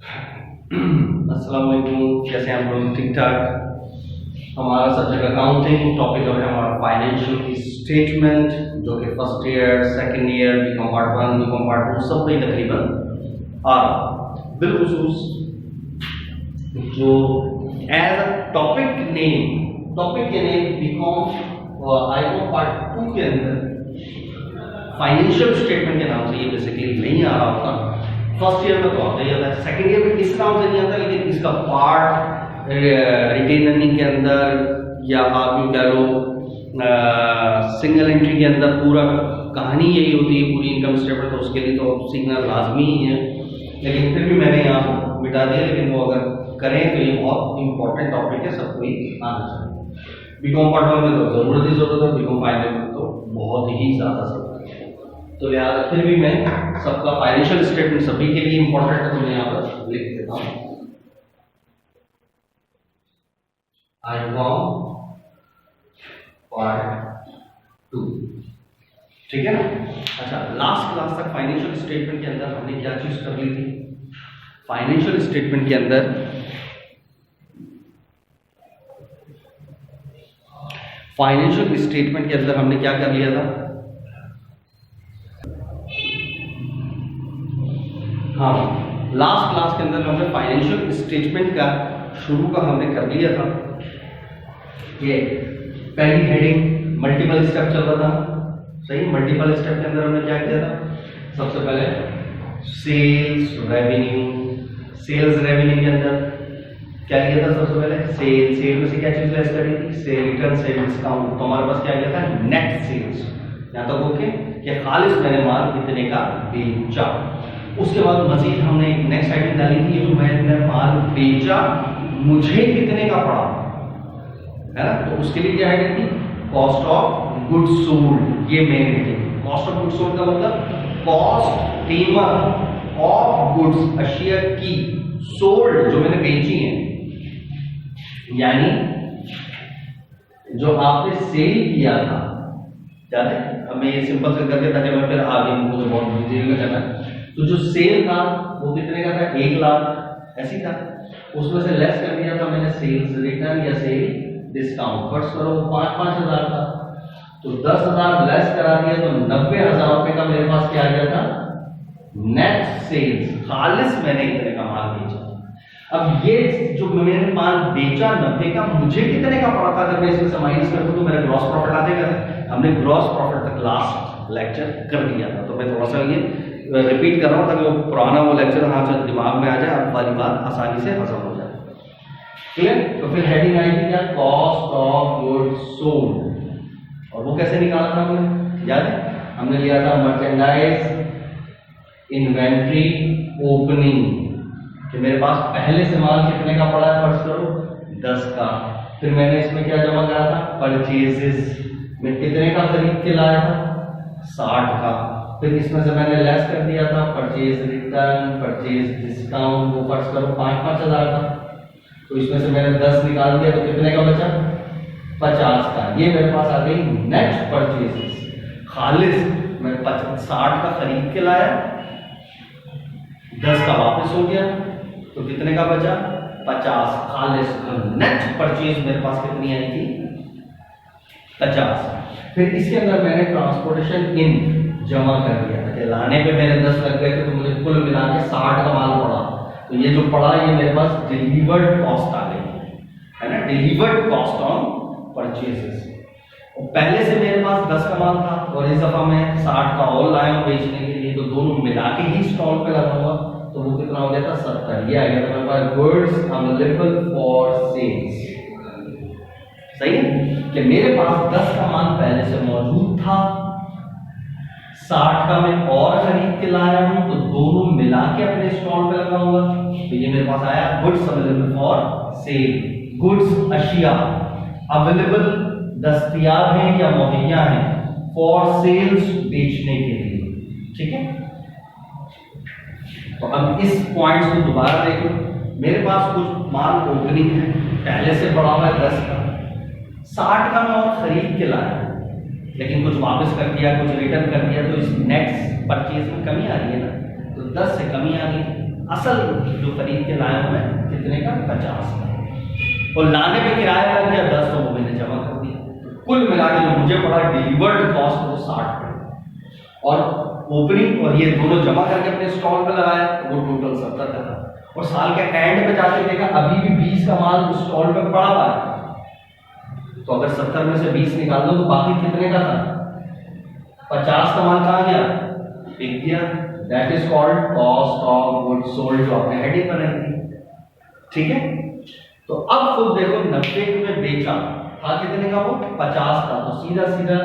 अस्सलाम वालेकुम, कैसे हैं आप लोग? ठीक ठाक। हमारा सब्जेक्ट अकाउंटिंग, टॉपिक है हमारा फाइनेंशियल स्टेटमेंट, जो कि first year, second year, BCom part 1, BCom part 2 सब में तकरीबन आ रहा। बिलखुसूस जो एज अ टॉपिक के नेम बीकॉम आईकॉम पार्ट 2 के अंदर फाइनेंशियल स्टेटमेंट के नाम से ये बेसिकली नहीं आ रहा होता। फर्स्ट ईयर में तो आता ही आता है, सेकंड ईयर में इस नाम से नहीं आता, लेकिन इसका पार्ट रिटेन अर्निंग के अंदर या आप यूँ कह लो सिंगल एंट्री के अंदर पूरा कहानी यही होती है, पूरी इनकम स्टेटमेंट, तो उसके लिए तो सीखना लाजमी ही है। लेकिन फिर भी मैंने यहाँ मिटा दिया, लेकिन वो अगर करें तो ये बहुत इंपॉर्टेंट टॉपिक है, सबको ही आना चाहिए। बीकॉम पार्ट 1 में तो ज़रूरत है, बीकॉम फाइनल में तो बहुत ही ज़्यादा ज़रूरत है। तो लिहाजा फिर भी मैं सबका फाइनेंशियल स्टेटमेंट सभी के लिए इंपॉर्टेंट है, तो मैं यहाँ पर लिख देता हूँ आईकॉम पार्ट 2। ठीक है ना? अच्छा, लास्ट क्लास तक फाइनेंशियल स्टेटमेंट के अंदर हमने क्या चीज कर ली थी? फाइनेंशियल स्टेटमेंट के अंदर हमने क्या कर लिया था? हाँ, लास्ट क्लास के अंदर हमने फाइनेंशियल स्टेटमेंट का शुरू का हमने कर लिया था। ये पहली हेडिंग मल्टीपल स्टेप चल रहा था, सही। मल्टीपल स्टेप के अंदर हमने क्या किया था? सबसे पहले सेल्स रेवेन्यू के अंदर क्या किया था? सबसे पहले सेल में से क्या चीज लेस करी थी? Sale return, sale discount. तो हमारे पास क्या किया था? Net sales. यहाँ तक ओके कि खालिस मैंने माल कितने का बेचा। उसके बाद मजीद हमने एक नेक्स्ट आइटम डाली थी, जो मैंने माल बेचा मुझे कितने का पड़ा, है ना? तो उसके लिए क्या हेडिंग थी? Cost of goods sold. ये मेन थी। कॉस्ट ऑफ गुड्स सोल्ड का मतलब कॉस्ट, कीमत ऑफ गुड्स, अशिया की, सोल्ड जो मैंने बेची है, यानी जो आपने सेल किया था। याद है? अब मैं ये सिंपल से करके ताकि मैं फिर आगे मुझे बहुत डिटेल में करना। तो जो सेल था वो कितने का था? 1 लाख ऐसी था। उसमें से लेस कर दिया था मैंने सेल्स रिटर्न या सेल डिस्काउंट। फर्स्ट करो 5-5 हजार था, तो 10 हजार लेस करा दिया, तो 90,000 रुपए का मेरे पास क्या आ गया था? Net sales. खालिस मैंने इतने का माल बेचा। अब ये जो मैंने माल बेचा 90 का, मुझे कितने का पड़ा था? अगर मैं इसमें से माइनस कर दूं तो मेरा ग्रॉस प्रॉफिट आ जाएगा। हमने ग्रॉस प्रॉफिट तक लास्ट लेक्चर कर दिया था, तो मैं थोड़ा सा ये रिपीट कर रहा हूँ ताकि वो पुराना वो लेक्चर हाँ से दिमाग में आ जाए, अब वाली बात आसानी से हजम हो जाए। क्लियर? तो फिर हेडिंग आई थी क्या? Cost of goods sold. और वो कैसे निकाला था हमने? याद है? हमने लिया था मर्चेंडाइज इन्वेंट्री ओपनिंग, कि मेरे पास पहले से माल कितने का पड़ा है? फर्स्ट करो 10 का। फिर मैंने इसमें क्या जमा करा था? परचेजेस में कितने का खरीद के लाया था? 60 का। फिर इसमें से मैंने लेस कर दिया था परचेज रिटर्न, परचेज डिस्काउंट, वो फर्स्ट करो 5-5 हजार था। तो इसमें से मैंने 10 निकाल दिया, तो कितने का बचा? 50 का। ये मेरे पास आ गई नेट परचेजेस। खालिस मैं 60 का खरीद के लाया, 10 का वापस हो गया, तो कितने का बचा? 50 खालिस। नेट परचेज मेरे पास कितनी आई थी? 50। फिर इसके अंदर मैंने ट्रांसपोर्टेशन इन जमा कर दिया था कि लाने पे मेरे 10 लग गए थे, तो मुझे कुल मिला के 60 का माल पड़ा। तो ये जो पड़ा ये मेरे पास डिलीवर्ड कॉस्ट आ गई, है ना? Delivered cost on purchases. और पहले से मेरे पास 10 का माल था और इस दफा मैं 60 का और लाया हूं बेचने के लिए, तो दोनों मिला के ही स्टॉल पे लगाऊंगा, तो वो कितना हो गया था? 70। ये आ गया था मेरे पास गुड्स अवेलेबल फॉर सेल्स। सही है कि मेरे पास 10 का माल पहले से मौजूद था, 60 का मैं और खरीद के लाया हूं, तो दोनों मिला के अपने स्टॉल पे लगाऊंगा। तो ये मेरे पास आया goods available for sale. Goods अशिया अवेलेबल, दस्तयाब हैं या मुहैया हैं, फॉर सेल्स बेचने के लिए। ठीक है? तो अब इस पॉइंट्स को दोबारा देखो। मेरे पास कुछ माल ओपनिंग है, पहले से पड़ा हुआ है 10 का, 60 का मैं और खरीद के लाया, लेकिन कुछ वापस कर दिया, कुछ रिटर्न कर दिया, तो इस नेट परचेज में कमी आ रही है ना, तो 10 से कमी आ गई। असल जो खरीद के लाए हुए हैं कितने का, 50 का, और लाने पे किराया लग गया 10, तो वो मैंने जमा कर दिया। कुल मिला के जो मुझे पड़ा डिलीवर्ड कॉस्ट वो 60 पड़ा, और ओपनिंग और ये दोनों जमा करके अपने स्टॉल पे लगाया तो वो टोटल 70 का था। और साल के एंड पे जाके देखा अभी भी 20 का माल उस स्टॉल पे पड़ा हुआ है, तो अगर 70 में से 20 निकाल दो तो बाकी कितने का था, 50 का माल कहाँ गया, बिक गया। That is called cost of goods sold, जो आपने हेडिंग बनाई थी, ठीक है। तो अब खुद देखो 90 में बेचा था कितने का, वो 50 का, तो सीधा सीधा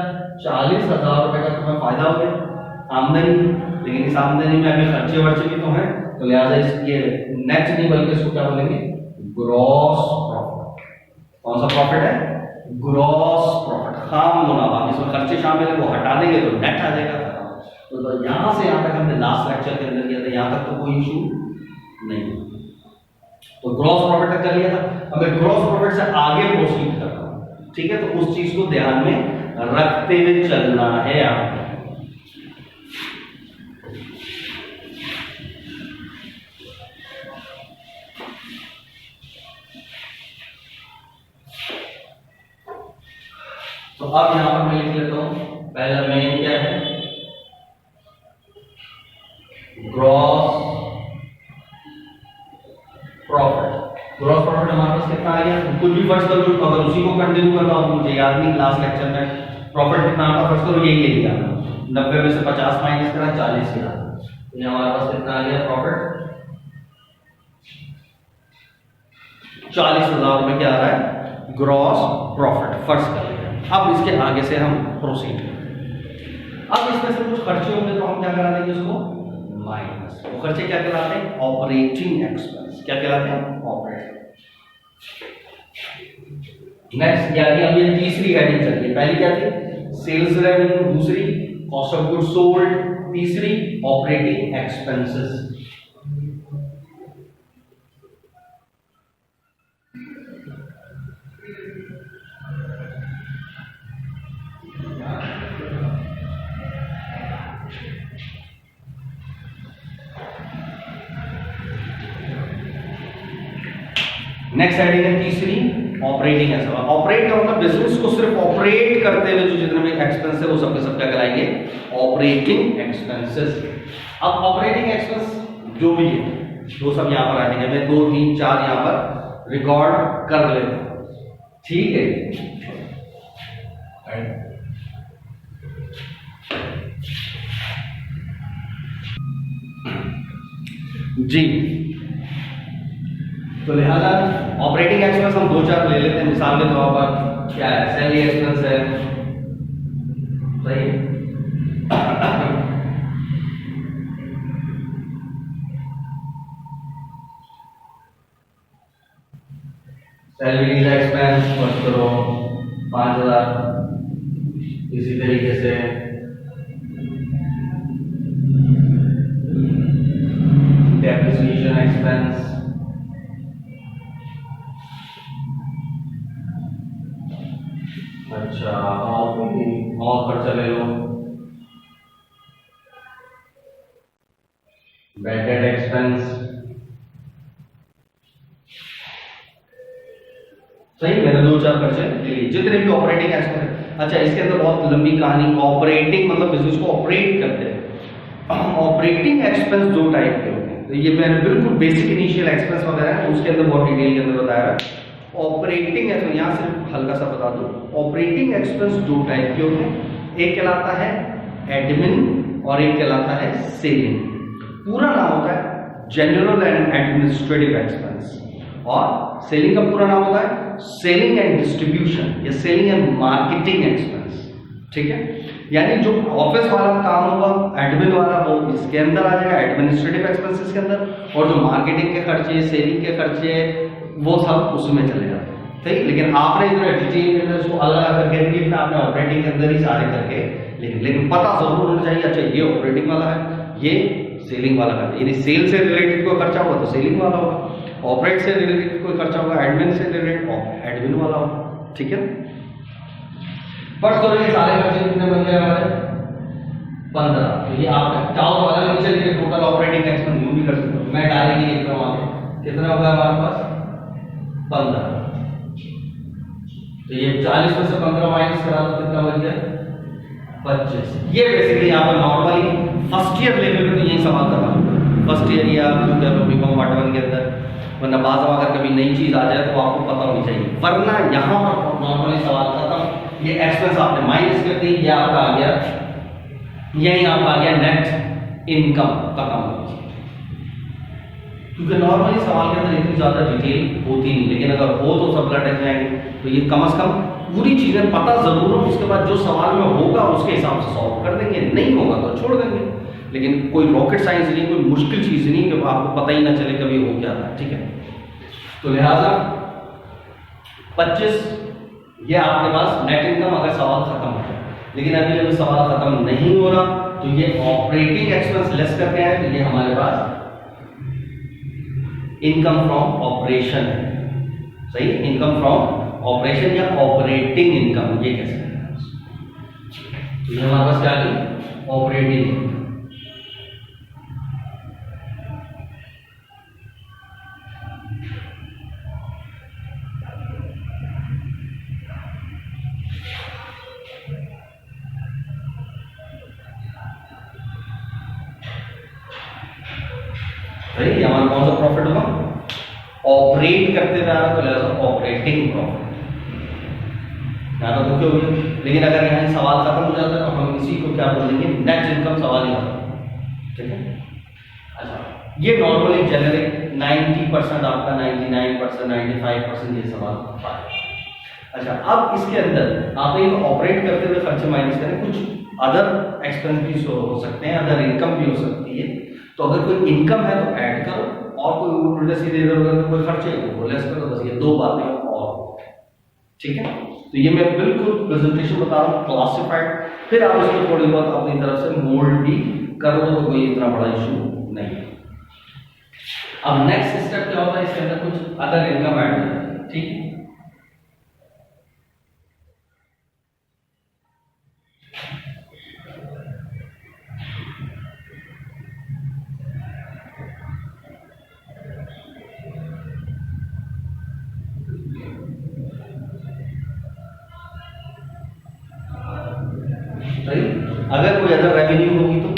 40,000 रुपए का तुम्हें फायदा हो गया, आमदनी। लेकिन इस आमदनी में अभी खर्चे वर्चे भी तो हैं, तो लिहाजा ये नेट नहीं बल्कि इसको क्या बोलेंगे, ग्रॉस प्रॉफिट। कौन सा प्रॉफिट है, ग्रॉस प्रॉफिट, खाम मुनाफा। इसमें खर्चे शामिल है, वो हटा देंगे तो नेट आ जाएगा। तो यहां से यहां तक हमने लास्ट लेक्चर के अंदर किया था, यहां तक तो कोई इशू नहीं। तो ग्रॉस प्रॉफिट तक कर लिया था, अब ग्रॉस प्रॉफिट से आगे प्रोसीड करना, ठीक है। तो उस चीज को ध्यान में रखते हुए चलना है आपको। तो अब यहां पर मैं लिख लेता हूं, पहला मेन क्या है, ग्रॉस प्रॉफिट। ग्रॉस प्रॉफिट हमारे पास कितना आ गया, कुछ भी फर्स्ट करो, अगर उसी को कंटिन्यू करना हो, मुझे याद नहीं लास्ट लेक्चर में प्रॉफिट कितना आता, फर्स्ट करो यही ले लिया, 90 में से 50 माइनस करा 40 किया, तो ये हमारे पास कितना आ गया प्रॉफिट, 40,000 रुपए क्या आ रहा है, ग्रॉस प्रॉफिट फर्स्ट कर लिया। अब इसके आगे से हम प्रोसीड करें। अब इसमें से कुछ खर्चे होंगे तो हम क्या करा देंगे उसको माइनस। वो खर्चे क्या कहलाते हैं, ऑपरेटिंग एक्सपेंस। क्या कहलाते हैं, ऑपरेटिंग। नेक्स्ट यानी अब ये तीसरी हेडिंग चलती है, पहली क्या थी, सेल्स रेवेन्यू, दूसरी कॉस्ट ऑफ गुड्स सोल्ड, तीसरी ऑपरेटिंग एक्सपेंसेस। नेक्स्ट हेडिंग है तीसरी, ऑपरेटिंग एक्सपेंस। ऑपरेट का मतलब बिजनेस को सिर्फ ऑपरेट करते हुए जो जितने भी एक्सपेंस है वो सब के सब क्या कहलाएंगे, ऑपरेटिंग एक्सपेंसेस। अब ऑपरेटिंग एक्सपेंस जो भी है वो सब यहां पर आ जाएंगे, मैं 2, 3, 4 यहां पर रिकॉर्ड कर लेता हूं, ठीक है। जी, तो लिहाजा ऑपरेटिंग एक्सपेंस हम 2-4 ले लेते हैं। मिसाल के तौर पर क्या है, सैलरी एक्सपेंस है, सही, सैलरी एक्सपेंस फर्स्ट करो 5,000। इसी तरीके से डेप्रिसिएशन एक्सपेंस, अच्छा, और खर्चा ले लो, बैड डेट एक्सपेंस, सही, मैंने 2-4 खर्चे ले लिए जितने भी ऑपरेटिंग एक्सपेंस। अच्छा, इसके अंदर बहुत लंबी कहानी, ऑपरेटिंग मतलब बिजनेस को ऑपरेट करते हैं। ऑपरेटिंग एक्सपेंस 2 टाइप के होते हैं, तो ये मैंने बिल्कुल बेसिक इनिशियल एक्सपेंस वगैरह है, उसके अंदर बहुत डिटेल के अंदर बताया है। ऑपरेटिंग है, तो यहाँ सिर्फ हल्का सा बता दो, ऑपरेटिंग एक्सपेंस 2 टाइप के होते हैं, एक कहलाता है एडमिन और एक कहलाता है सेलिंग। पूरा नाम होता है जनरल एंड एडमिनिस्ट्रेटिव एक्सपेंस, और सेलिंग का पूरा नाम होता है सेलिंग एंड डिस्ट्रीब्यूशन या सेलिंग एंड मार्केटिंग एक्सपेंस, ठीक है। यानी जो ऑफिस वाला काम होगा एडमिन वाला वो इसके अंदर आ जाएगा, एडमिनिस्ट्रेटिव एक्सपेंसेस के अंदर, और जो मार्केटिंग के खर्चे, सेलिंग के खर्चे, वो सब उसमें चले जाते हैं, सही। लेकिन आपने जो डिटेल के अंदर उसको अलग अलग करके दिया, आपने ऑपरेटिंग के अंदर ही सारे करके, लेकिन पता जरूर होना चाहिए, अच्छा ये ऑपरेटिंग वाला है, ये सेलिंग वाला है। यदि सेल से रिलेटेड कोई खर्चा होगा तो सेलिंग वाला होगा, ऑपरेट से रिलेटेड कोई खर्चा होगा, एडमिन से रिलेटेड एडमिन वाला होगा, ठीक है। फर्स्ट तो ये सारे खर्चे कितने बन गए हमारे, 15। तो ये आपका चाहो तो अलग चल के टोटल ऑपरेटिंग एक्सपेंस यूं भी कर सकते हो, मैं डायरेक्टली लिख रहा हूं आगे। कितना होगा हमारे पास 15। तो ये 40 में से 15 माइनस करा दो, कितना बच गया 25। ये बेसिकली यहाँ पर नॉर्मली फर्स्ट ईयर लेवल पे तो यही सवाल करना होगा, फर्स्ट ईयर या जो कह लो बीकॉम पार्ट 1 के अंदर, वरना बाद में अगर कभी नई चीज आ जाए तो आपको पता होनी चाहिए, वरना यहाँ पर नॉर्मली सवाल खत्म। ये एक्सपेंस आपने माइनस कर दी, ये आपका आ गया, यही आपका आ गया नेट इनकम खत्म। क्योंकि नॉर्मली सवाल के अंदर इतनी ज्यादा डिटेल होती नहीं, लेकिन अगर हो तो सब लटक जाएंगे। तो ये कम से कम पूरी चीजें पता जरूर हो, उसके बाद जो सवाल में होगा उसके हिसाब से सॉल्व कर देंगे, नहीं होगा तो छोड़ देंगे। लेकिन कोई रॉकेट साइंस नहीं, कोई मुश्किल चीज नहीं कि आपको पता ही ना चले कभी हो क्या था, ठीक है। तो लिहाजा 25 ये आपके पास नेट इनकम अगर सवाल खत्म हो जाए। लेकिन अभी जब सवाल खत्म नहीं हो रहा तो ये ऑपरेटिंग एक्सपेंस लेस करके आए, तो ये हमारे पास इनकम फ्रॉम ऑपरेशन है, सही, इनकम फ्रॉम ऑपरेशन या ऑपरेटिंग इनकम ये कह सकते हैं। तो ये हमारे पास क्या आ गई ऑपरेटिंग इनकम। सही, हमारा कौन सा प्रॉफिट होगा ऑपरेट करते हुए आ रहा, तो लिहाजा ऑपरेटिंग प्रॉफिट तो क्यों होगी। लेकिन अगर यहाँ सवाल खत्म हो जाता है तो हम इसी को क्या बोलेंगे नेट इनकम सवाल ही आता, ठीक है। अच्छा, ये नॉर्मली जेनरिक 90% आपका 99% 95% ये सवाल पाए। अच्छा, अब इसके अंदर आप एक ऑपरेट करते हुए खर्चे माइनस करें, कुछ अदर एक्सपेंस भी हो सकते हैं, अदर इनकम भी हो सकती है। तो अगर कोई इनकम है तो ऐड करो, और कोई उल्टे सीधे इधर कोई खर्चे वो लेस करो, बस ये दो बातें और, ठीक है। तो ये मैं बिल्कुल प्रेजेंटेशन बता रहा हूँ क्लासिफाइड, फिर आप इसको थोड़ी बहुत अपनी तरफ से मोल्ड भी कर दो, तो कोई इतना बड़ा इशू नहीं है। अब नेक्स्ट स्टेप क्या होता है, इसके अंदर कुछ अदर इनकम ऐड करना है, ठीक है। अगर कोई अदर रेवेन्यू होगी तो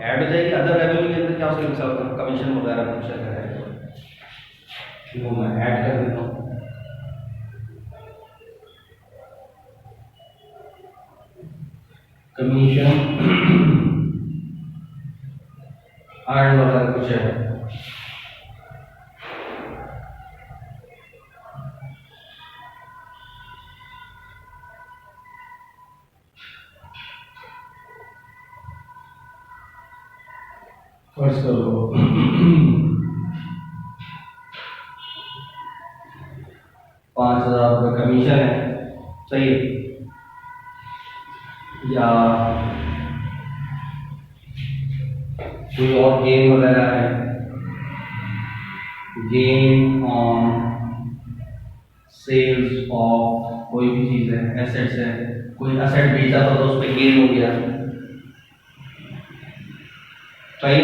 ऐड हो जाएगी। अदर रेवेन्यू के अंदर क्या हो सकता है, कमीशन वगैरह कुछ अगर है तो मैं ऐड कर देता हूँ। कमीशन अर्न वगैरह कुछ है, फर्स्ट करो 5,000 रुपये कमीशन है, सही है, या कोई और गेन वगैरह है, गेन ऑन सेल्स ऑफ कोई भी चीज है, एसेट्स है, कोई एसेट बेचा तो उस पर गेन हो गया, सही।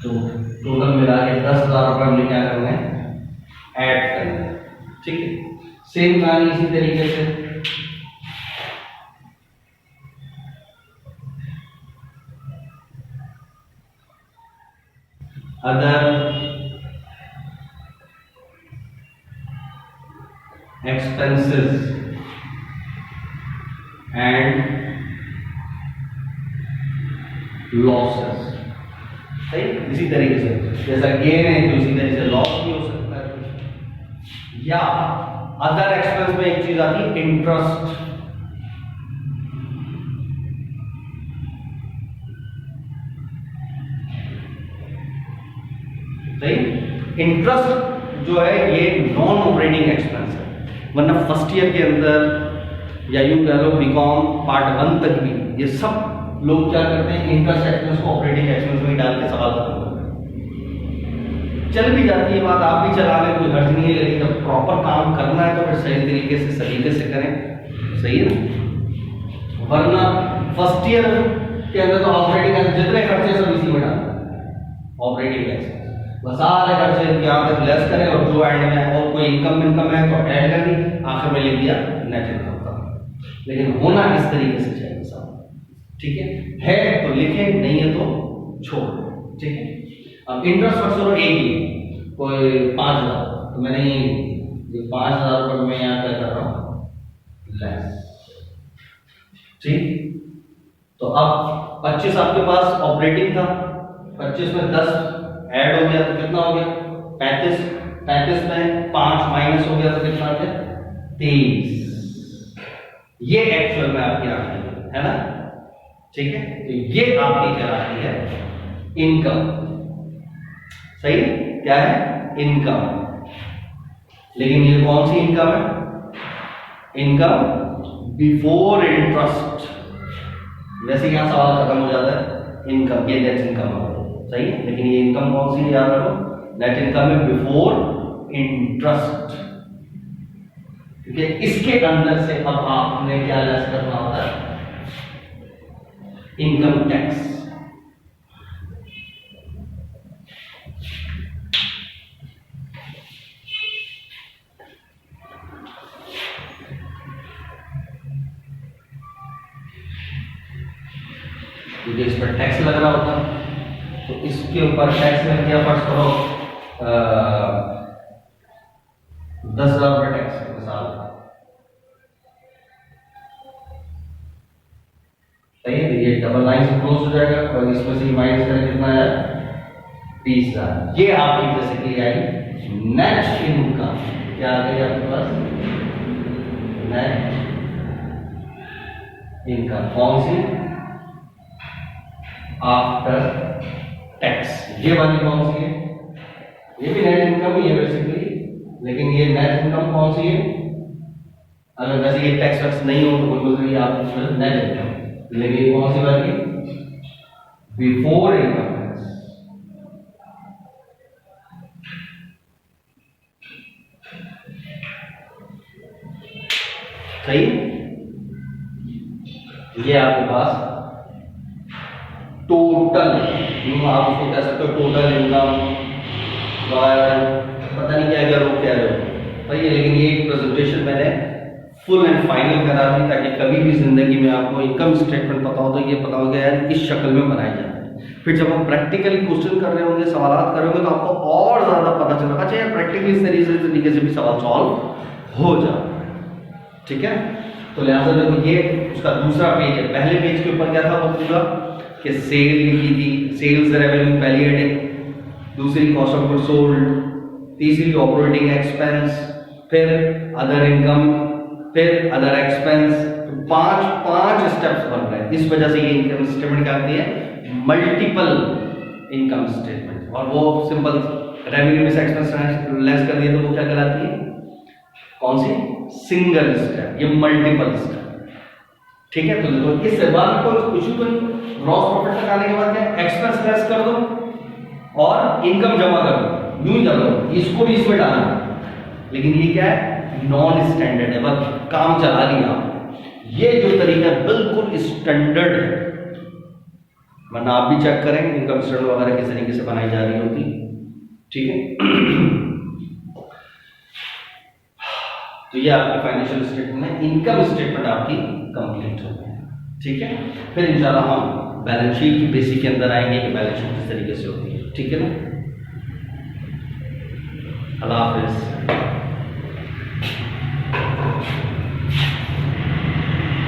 तो टोटल मिला के 10,000 रुपये हमने क्या करना है ऐड करना है, ठीक है। सेम कहानी इसी तरीके से अदर एक्सपेंसेस एंड लॉसेस, सही। इसी तरीके से जैसा गेन है तो इसी तरीके से लॉस भी हो सकता है। या अदर एक्सपेंस में एक चीज आती है इंटरेस्ट, सही। इंटरेस्ट जो है ये नॉन ऑपरेटिंग एक्सपेंस है, वरना फर्स्ट ईयर के अंदर या यूं कह लो बीकॉम पार्ट 1 तक भी ये सब लोग क्या करते हैं इंटरेस्ट एक्सपेंस को ऑपरेटिंग एक्सपेंस में डाल के सवाल खत्म करते हैं। चल भी जाती है बात, आप भी चला लें, कोई हर्ज नहीं है, लेकिन जब प्रॉपर काम करना है तो फिर सही तरीके से सलीके से करें, सही है ना। वरना फर्स्ट ईयर के अंदर तो ऑपरेटिंग जितने खर्चे सब इसी में डाल ऑपरेटिंग एक्सपेंस, बस सारे खर्चे यहाँ पे लेस करें और जो एंड में और कोई इनकम है तो ऐड कर दी, आखिर में लिख दिया नेट इनकम का। लेकिन होना इस तरीके से चाहिए सब, ठीक है तो लिखें, नहीं है तो छोड़, ठीक है। अब इंटरेस्ट स्ट्रक्चर एक ही, कोई 5000 तो मैंने ये 5000 पर मैं यहाँ क्या कर रहा हूँ लेस, ठीक। तो अब 25 आपके पास ऑपरेटिंग था, 25 में 10 ऐड हो गया तो कितना हो गया 35, 35 में 5 माइनस हो गया तो कितना आ गया 23। ये एक्चुअल में आपकी आती है ना, ठीक है। तो ये आपकी कहलाती है इनकम, सही है, क्या है इनकम। लेकिन ये कौन सी इनकम है, इनकम बिफोर इंटरेस्ट। वैसे यहां सवाल खत्म हो जाता है, इनकम ये नेट इनकम है, सही है। लेकिन ये इनकम कौन सी याद रखो, नेट इनकम है बिफोर इंटरेस्ट, क्योंकि इसके अंदर से अब आपने क्या लेस करना होता है इनकम टैक्स। क्योंकि इस पर टैक्स लग रहा होता है, तो इसके ऊपर टैक्स में क्या फर्ज करो 10,000 रुपये टैक्स साल, सही है। ये डबल लाइन से क्लोज हो जाएगा और इसमें से माइनस करें कितना है 20,000। ये आपकी बेसिकली आई नेट इनकम। क्या आ गई आपके पास नेट इनकम, कौन सी आफ्टर टैक्स। ये वाली कौन सी है, ये भी नेट इनकम ही है बेसिकली, लेकिन ये नेट इनकम कौन सी है, अगर वैसे ये टैक्स वैक्स नहीं हो तो बिल्कुल आप नेट इनकम, लेकिन ये कौन सी वाली बिफोर इनकम टैक्स। सही, ये आपके पास टोटल, आप उसको कह सकते हो टोटल इनकम, पता नहीं क्या क्या लोग कह रहे हो, सही है। लेकिन ये प्रेजेंटेशन मैंने फुल एंड फाइनल करा दी ताकि कभी भी जिंदगी में आपको इनकम स्टेटमेंट पता हो तो ये पता हो गया यार इस शक्ल में बनाई जाए। फिर जब हम प्रैक्टिकली क्वेश्चन कर रहे होंगे, सवाल कर रहे होंगे, तो आपको और ज्यादा पता चलेगा अच्छा यार प्रैक्टिकली इस तरीके से भी सवाल सॉल्व हो जाए, ठीक है। तो लिहाजा देखो ये उसका दूसरा पेज है। पहले पेज के ऊपर क्या था वो पूरा कि सेल लिखी थी, सेल्स रेवेन्यू पहली हेडिंग, दूसरी कॉस्ट ऑफ गुड्स सोल्ड, तीसरी ऑपरेटिंग एक्सपेंस, फिर अदर इनकम, फिर अदर एक्सपेंस। तो पांच स्टेप्स बन रहे हैं। इस वजह से ये इनकम स्टेटमेंट क्या आती है मल्टीपल इनकम स्टेटमेंट। और वो सिंपल रेवेन्यू में से एक्सपेंस लेस कर दिया तो वो क्या कहलाती है कौन सी सिंगल स्टेप, ये मल्टीपल स्टेप, ठीक है। तो देखो इससे बाद कोई इशू तो नहीं, ग्रॉस प्रॉफिट तक आने के बाद क्या एक्सपेंस लेस कर दो और इनकम जमा कर दो, यूं चलो इसको भी इसमें डालना। लेकिन ये क्या है नॉन स्टैंडर्ड है, बस काम चला लिया। ये जो तरीका बिल्कुल स्टैंडर्ड है, वरना आप भी चेक करें इनकम स्टेटमेंट वगैरह किस तरीके से बनाई जा रही होती, ठीक है। तो ये आपकी फाइनेंशियल स्टेटमेंट है, इनकम स्टेटमेंट आपकी कंप्लीट हो गई, ठीक है। फिर इंशाल्लाह हम बैलेंस शीट की बेसिक के अंदर आएंगे कि बैलेंस शीट किस तरीके से होती है, ठीक है ना। अल्लाह हाफिज़।